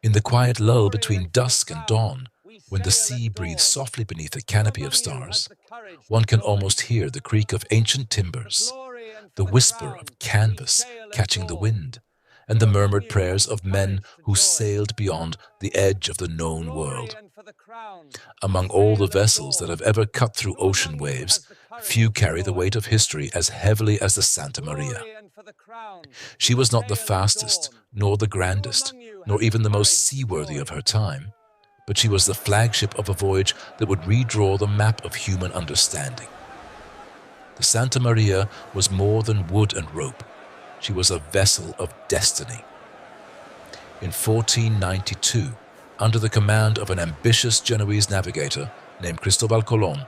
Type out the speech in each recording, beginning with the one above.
In the quiet lull between dusk and dawn, when the sea breathes softly beneath a canopy of stars, one can almost hear the creak of ancient timbers, the whisper of canvas catching the wind, and the murmured prayers of men who sailed beyond the edge of the known world. Among all the vessels that have ever cut through ocean waves, few carry the weight of history as heavily as the Santa Maria. She was not the fastest, nor the grandest, nor even the most seaworthy of her time, but she was the flagship of a voyage that would redraw the map of human understanding. The Santa Maria was more than wood and rope. She was a vessel of destiny. In 1492, under the command of an ambitious Genoese navigator named Cristobal Colon,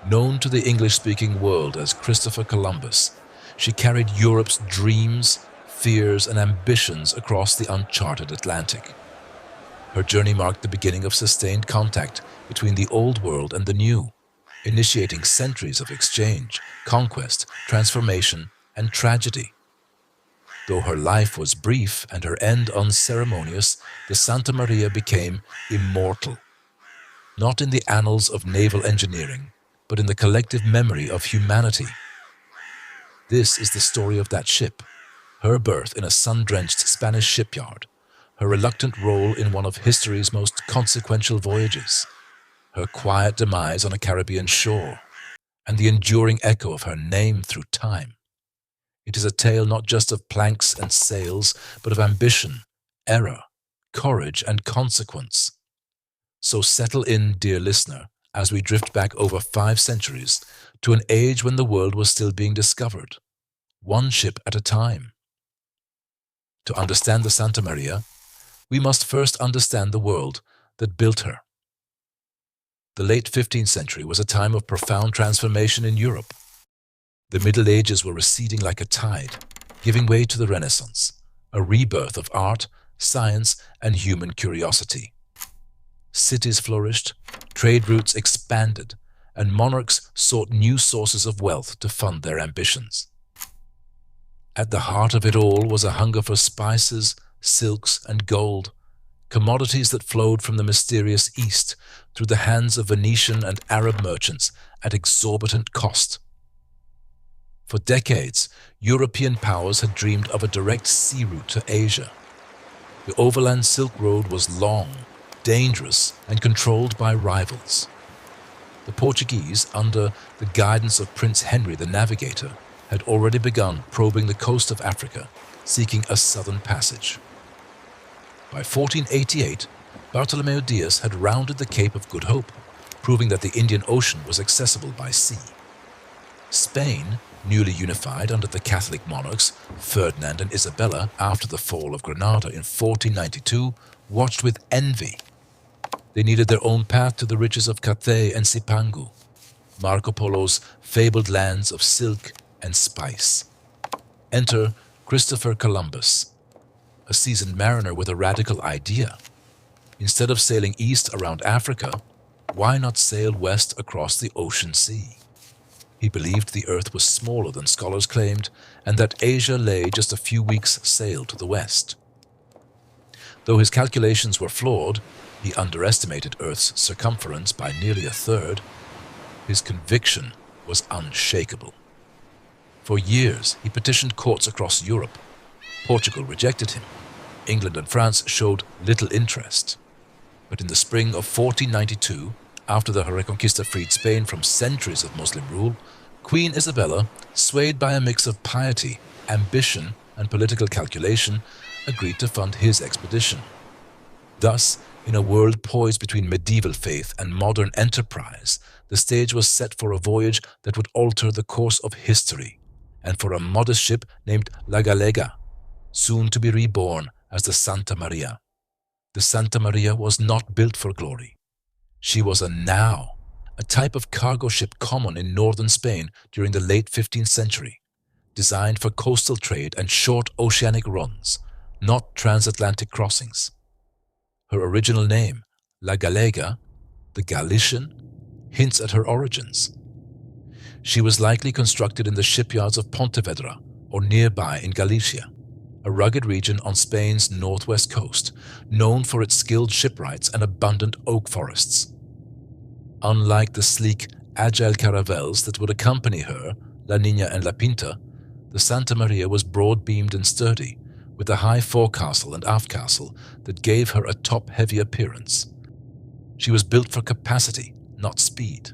known to the English-speaking world as Christopher Columbus, she carried Europe's dreams, fears, and ambitions across the uncharted Atlantic. Her journey marked the beginning of sustained contact between the Old World and the New, initiating centuries of exchange, conquest, transformation, and tragedy. Though her life was brief and her end unceremonious, the Santa Maria became immortal, not in the annals of naval engineering, but in the collective memory of humanity. This is the story of that ship, her birth in a sun-drenched Spanish shipyard, her reluctant role in one of history's most consequential voyages, her quiet demise on a Caribbean shore, and the enduring echo of her name through time. It is a tale not just of planks and sails, but of ambition, error, courage, and consequence. So settle in, dear listener, as we drift back over 5 centuries to an age when the world was still being discovered, one ship at a time. To understand the Santa Maria, we must first understand the world that built her. The late 15th century was a time of profound transformation in Europe. The Middle Ages were receding like a tide, giving way to the Renaissance, a rebirth of art, science, and human curiosity. Cities flourished, trade routes expanded, and monarchs sought new sources of wealth to fund their ambitions. At the heart of it all was a hunger for spices, silks, and gold, commodities that flowed from the mysterious East through the hands of Venetian and Arab merchants at exorbitant cost. For decades, European powers had dreamed of a direct sea route to Asia. The overland Silk Road was long, dangerous, and controlled by rivals. The Portuguese, under the guidance of Prince Henry the Navigator, had already begun probing the coast of Africa, seeking a southern passage. By 1488, Bartolomeu Diaz had rounded the Cape of Good Hope, proving that the Indian Ocean was accessible by sea. Spain, newly unified under the Catholic monarchs Ferdinand and Isabella after the fall of Granada in 1492, watched with envy. They needed their own path to the riches of Cathay and Cipangu, Marco Polo's fabled lands of silk and spice. Enter Christopher Columbus, a seasoned mariner with a radical idea. Instead of sailing east around Africa, why not sail west across the ocean sea? He believed the earth was smaller than scholars claimed, and that Asia lay just a few weeks' sail to the west. Though his calculations were flawed, he underestimated Earth's circumference by nearly a third. His conviction was unshakable. For years, he petitioned courts across Europe. Portugal rejected him. England and France showed little interest. But in the spring of 1492, after the Reconquista freed Spain from centuries of Muslim rule, Queen Isabella, swayed by a mix of piety, ambition, and political calculation, agreed to fund his expedition. Thus, in a world poised between medieval faith and modern enterprise, the stage was set for a voyage that would alter the course of history, and for a modest ship named La Gallega, soon to be reborn as the Santa Maria. The Santa Maria was not built for glory. She was a nau, a type of cargo ship common in northern Spain during the late 15th century, designed for coastal trade and short oceanic runs, not transatlantic crossings. Her original name, La Gallega, the Galician, hints at her origins. She was likely constructed in the shipyards of Pontevedra or nearby in Galicia. a rugged region on Spain's northwest coast, known for its skilled shipwrights and abundant oak forests. Unlike the sleek, agile caravels that would accompany her, La Niña and La Pinta, the Santa Maria was broad-beamed and sturdy, with a high forecastle and aftcastle that gave her a top-heavy appearance. She was built for capacity, not speed.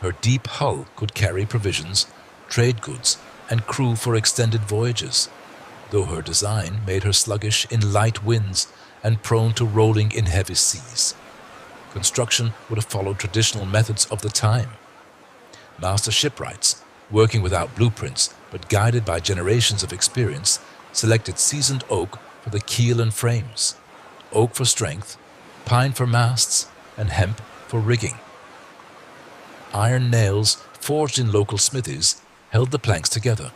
Her deep hull could carry provisions, trade goods, and crew for extended voyages, though her design made her sluggish in light winds and prone to rolling in heavy seas. Construction would have followed traditional methods of the time. Master shipwrights, working without blueprints but guided by generations of experience, selected seasoned oak for the keel and frames, oak for strength, pine for masts, and hemp for rigging. Iron nails, forged in local smithies, held the planks together,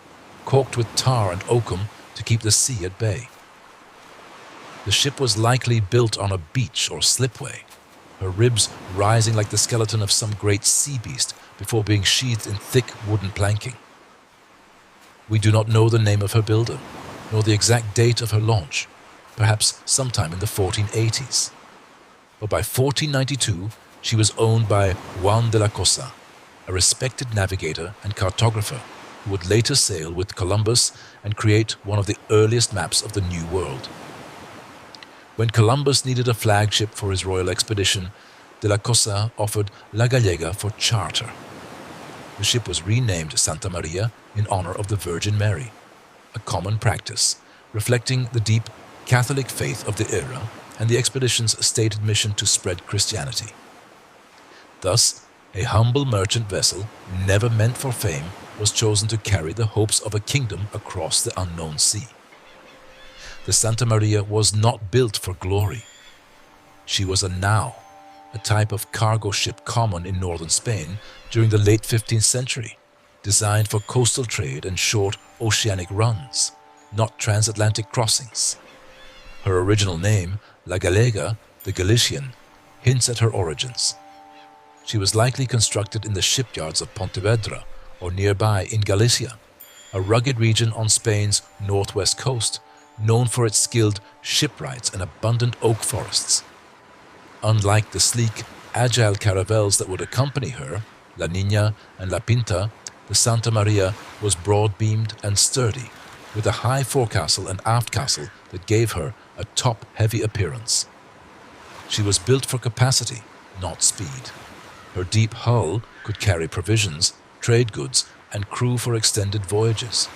caulked with tar and oakum to keep the sea at bay. The ship was likely built on a beach or slipway, her ribs rising like the skeleton of some great sea beast before being sheathed in thick wooden planking. We do not know the name of her builder, nor the exact date of her launch, perhaps sometime in the 1480s. But by 1492, she was owned by Juan de la Cosa, a respected navigator and cartographer who would later sail with Columbus and create one of the earliest maps of the New World. When Columbus needed a flagship for his royal expedition, de la Cosa offered La Gallega for charter. The ship was renamed Santa Maria in honor of the Virgin Mary, a common practice reflecting the deep Catholic faith of the era and the expedition's stated mission to spread Christianity. Thus, a humble merchant vessel, never meant for fame, was chosen to carry the hopes of a kingdom across the unknown sea. The Santa Maria was not built for glory. She was a nau, a type of cargo ship common in northern Spain during the late 15th century, designed for coastal trade and short oceanic runs, not transatlantic crossings. Her original name, La Gallega, the Galician, hints at her origins. She was likely constructed in the shipyards of Pontevedra or nearby in Galicia, a rugged region on Spain's northwest coast, known for its skilled shipwrights and abundant oak forests. Unlike the sleek, agile caravels that would accompany her, La Niña and La Pinta, the Santa Maria was broad-beamed and sturdy, with a high forecastle and aftcastle that gave her a top-heavy appearance. She was built for capacity, not speed. Her deep hull could carry provisions, trade goods, and crew for extended voyages,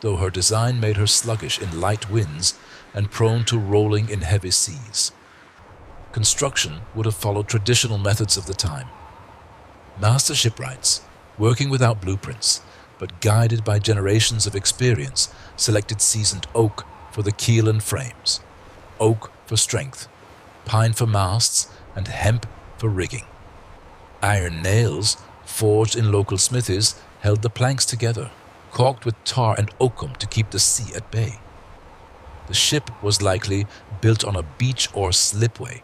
though her design made her sluggish in light winds and prone to rolling in heavy seas. Construction would have followed traditional methods of the time. Master shipwrights, working without blueprints, but guided by generations of experience, selected seasoned oak for the keel and frames, oak for strength, pine for masts, and hemp for rigging. Iron nails, forged in local smithies, held the planks together, caulked with tar and oakum to keep the sea at bay. The ship was likely built on a beach or slipway,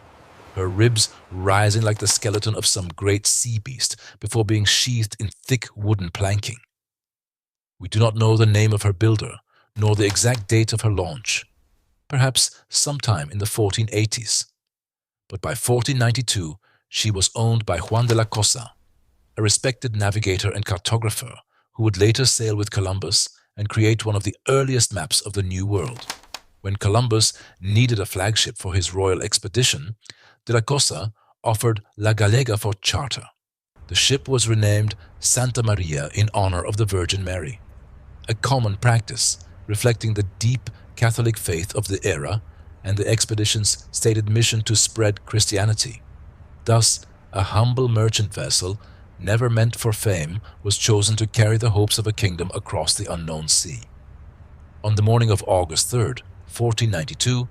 her ribs rising like the skeleton of some great sea beast before being sheathed in thick wooden planking. We do not know the name of her builder, nor the exact date of her launch, perhaps sometime in the 1480s. But by 1492, she was owned by Juan de la Cosa, a respected navigator and cartographer who would later sail with Columbus and create one of the earliest maps of the New World. When Columbus needed a flagship for his royal expedition, de la Cosa offered La Gallega for charter. The ship was renamed Santa Maria in honor of the Virgin Mary, a common practice reflecting the deep Catholic faith of the era and the expedition's stated mission to spread Christianity. Thus, a humble merchant vessel, never meant for fame, was chosen to carry the hopes of a kingdom across the unknown sea. On the morning of August 3rd, 1492,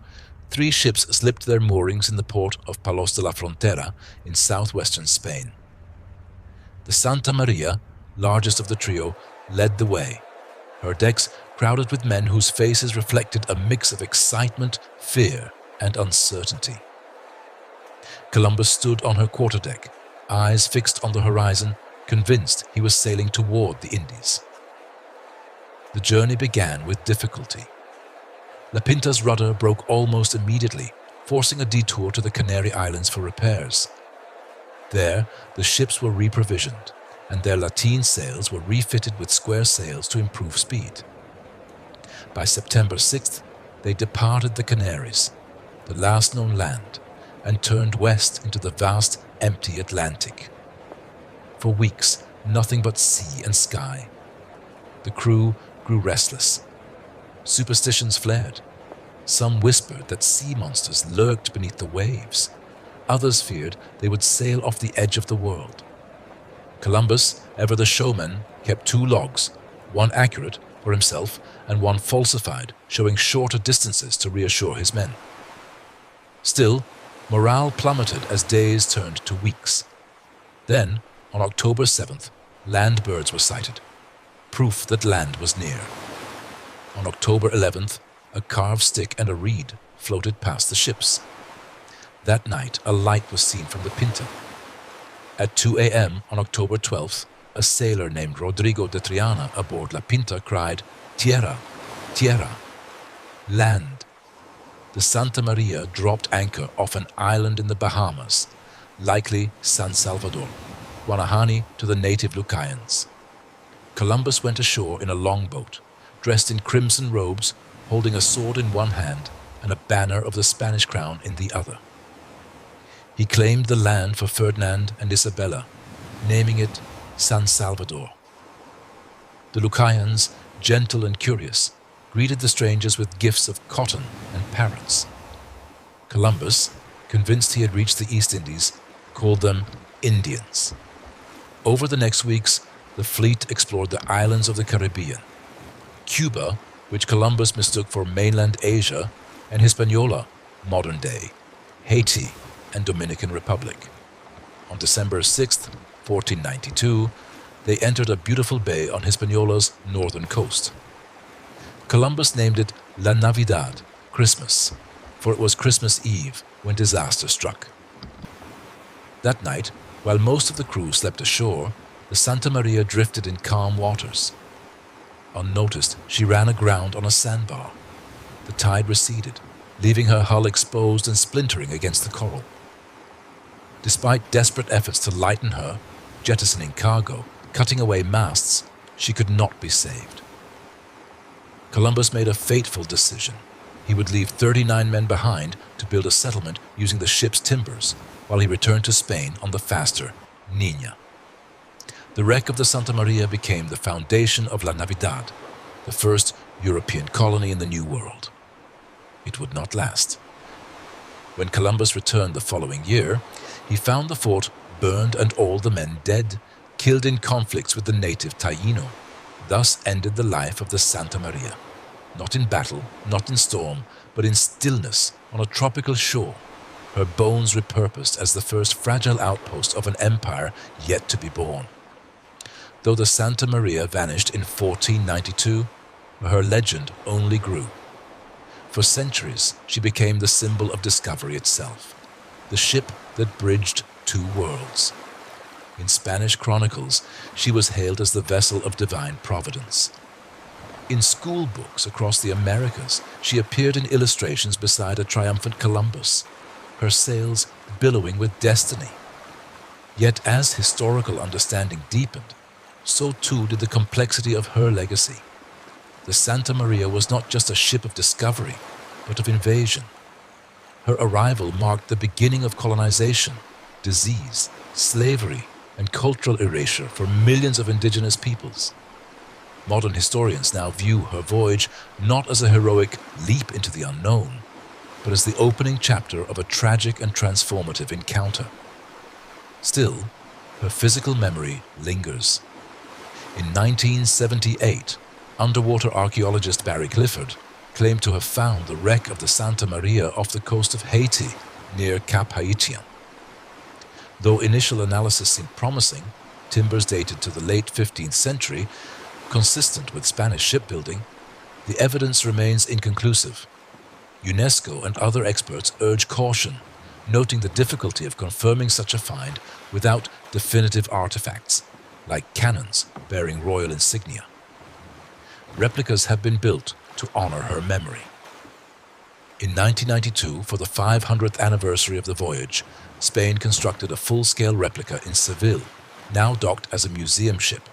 3 ships slipped their moorings in the port of Palos de la Frontera in southwestern Spain. The Santa Maria, largest of the trio, led the way, her decks crowded with men whose faces reflected a mix of excitement, fear, and uncertainty. Columbus stood on her quarterdeck, eyes fixed on the horizon, convinced he was sailing toward the Indies. The journey began with difficulty. La Pinta's rudder broke almost immediately, forcing a detour to the Canary Islands for repairs. There, the ships were reprovisioned, and their lateen sails were refitted with square sails to improve speed. By September 6th, they departed the Canaries, the last known land, and turned west into the vast, empty Atlantic. For weeks, nothing but sea and sky. The crew grew restless. Superstitions flared. Some whispered that sea monsters lurked beneath the waves. Others feared they would sail off the edge of the world. Columbus, ever the showman, kept 2 logs, one accurate for himself and one falsified, showing shorter distances to reassure his men. Still, morale plummeted as days turned to weeks. Then, on October 7th, land birds were sighted, proof that land was near. On October 11th, a carved stick and a reed floated past the ships. That night, a light was seen from the Pinta. At 2 a.m. on October 12th, a sailor named Rodrigo de Triana aboard La Pinta cried, "Tierra, tierra," land. The Santa Maria dropped anchor off an island in the Bahamas, likely San Salvador, Guanahani to the native Lucayans. Columbus went ashore in a longboat, dressed in crimson robes, holding a sword in one hand and a banner of the Spanish crown in the other. He claimed the land for Ferdinand and Isabella, naming it San Salvador. The Lucayans, gentle and curious, greeted the strangers with gifts of cotton and parrots. Columbus, convinced he had reached the East Indies, called them Indians. Over the next weeks, the fleet explored the islands of the Caribbean, Cuba, which Columbus mistook for mainland Asia, and Hispaniola, modern day, Haiti, and Dominican Republic. On December 6, 1492, they entered a beautiful bay on Hispaniola's northern coast. Columbus named it La Navidad, Christmas, for it was Christmas Eve when disaster struck. That night, while most of the crew slept ashore, the Santa Maria drifted in calm waters. Unnoticed, she ran aground on a sandbar. The tide receded, leaving her hull exposed and splintering against the coral. Despite desperate efforts to lighten her, jettisoning cargo, cutting away masts, she could not be saved. Columbus made a fateful decision. He would leave 39 men behind to build a settlement using the ship's timbers, while he returned to Spain on the faster Niña. The wreck of the Santa Maria became the foundation of La Navidad, the first European colony in the New World. It would not last. When Columbus returned the following year, he found the fort burned and all the men dead, killed in conflicts with the native Taíno. Thus ended the life of the Santa Maria. Not in battle, not in storm, but in stillness on a tropical shore, her bones repurposed as the first fragile outpost of an empire yet to be born. Though the Santa Maria vanished in 1492, her legend only grew. For centuries, she became the symbol of discovery itself, the ship that bridged 2 worlds. In Spanish chronicles, she was hailed as the vessel of divine providence. In school books across the Americas, she appeared in illustrations beside a triumphant Columbus, her sails billowing with destiny. Yet as historical understanding deepened, so too did the complexity of her legacy. The Santa Maria was not just a ship of discovery, but of invasion. Her arrival marked the beginning of colonization, disease, slavery, and cultural erasure for millions of indigenous peoples. Modern historians now view her voyage not as a heroic leap into the unknown, but as the opening chapter of a tragic and transformative encounter. Still, her physical memory lingers. In 1978, underwater archaeologist Barry Clifford claimed to have found the wreck of the Santa Maria off the coast of Haiti near Cap Haitien. Though initial analysis seemed promising, timbers dated to the late 15th century, consistent with Spanish shipbuilding, the evidence remains inconclusive. UNESCO and other experts urge caution, noting the difficulty of confirming such a find without definitive artifacts, like cannons bearing royal insignia. Replicas have been built to honor her memory. In 1992, for the 500th anniversary of the voyage, Spain constructed a full-scale replica in Seville, now docked as a museum ship.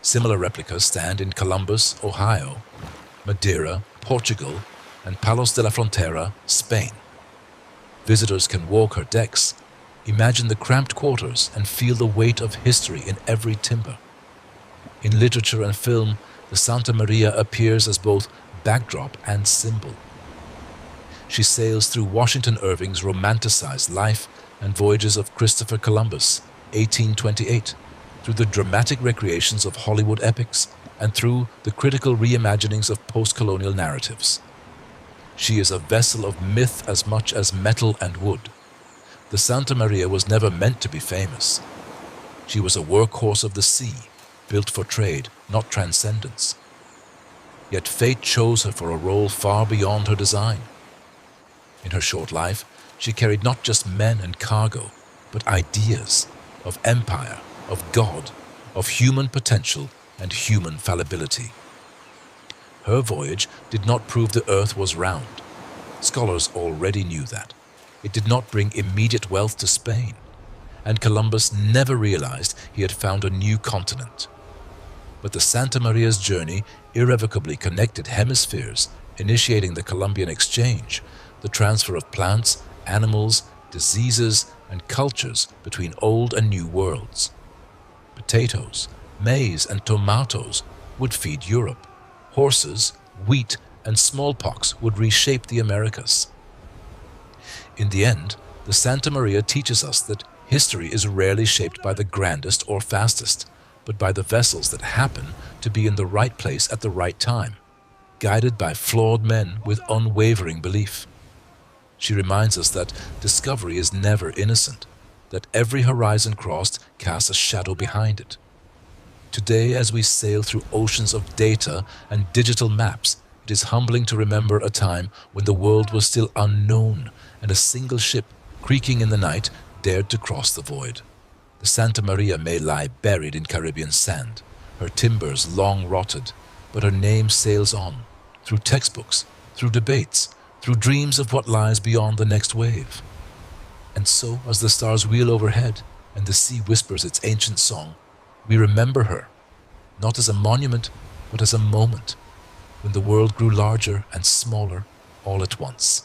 Similar replicas stand in Columbus, Ohio, Madeira, Portugal, and Palos de la Frontera, Spain. Visitors can walk her decks, imagine the cramped quarters, and feel the weight of history in every timber. In literature and film, the Santa Maria appears as both backdrop and symbol. She sails through Washington Irving's romanticized life and voyages of Christopher Columbus, 1828, through the dramatic recreations of Hollywood epics and through the critical reimaginings of post-colonial narratives. She is a vessel of myth as much as metal and wood. The Santa Maria was never meant to be famous. She was a workhorse of the sea, built for trade, not transcendence. Yet fate chose her for a role far beyond her design. In her short life, she carried not just men and cargo, but ideas of empire, of God, of human potential and human fallibility. Her voyage did not prove the earth was round. Scholars already knew that. It did not bring immediate wealth to Spain, and Columbus never realized he had found a new continent. But the Santa Maria's journey irrevocably connected hemispheres, initiating the Columbian exchange, the transfer of plants, animals, diseases, and cultures between old and new worlds. Potatoes, maize, and tomatoes would feed Europe. Horses, wheat, and smallpox would reshape the Americas. In the end, the Santa Maria teaches us that history is rarely shaped by the grandest or fastest, but by the vessels that happen to be in the right place at the right time, guided by flawed men with unwavering belief. She reminds us that discovery is never innocent, that every horizon crossed casts a shadow behind it. Today, as we sail through oceans of data and digital maps, it is humbling to remember a time when the world was still unknown and a single ship, creaking in the night, dared to cross the void. The Santa Maria may lie buried in Caribbean sand, her timbers long rotted, but her name sails on, through textbooks, through debates, through dreams of what lies beyond the next wave. And so, as the stars wheel overhead and the sea whispers its ancient song, we remember her, not as a monument, but as a moment, when the world grew larger and smaller all at once.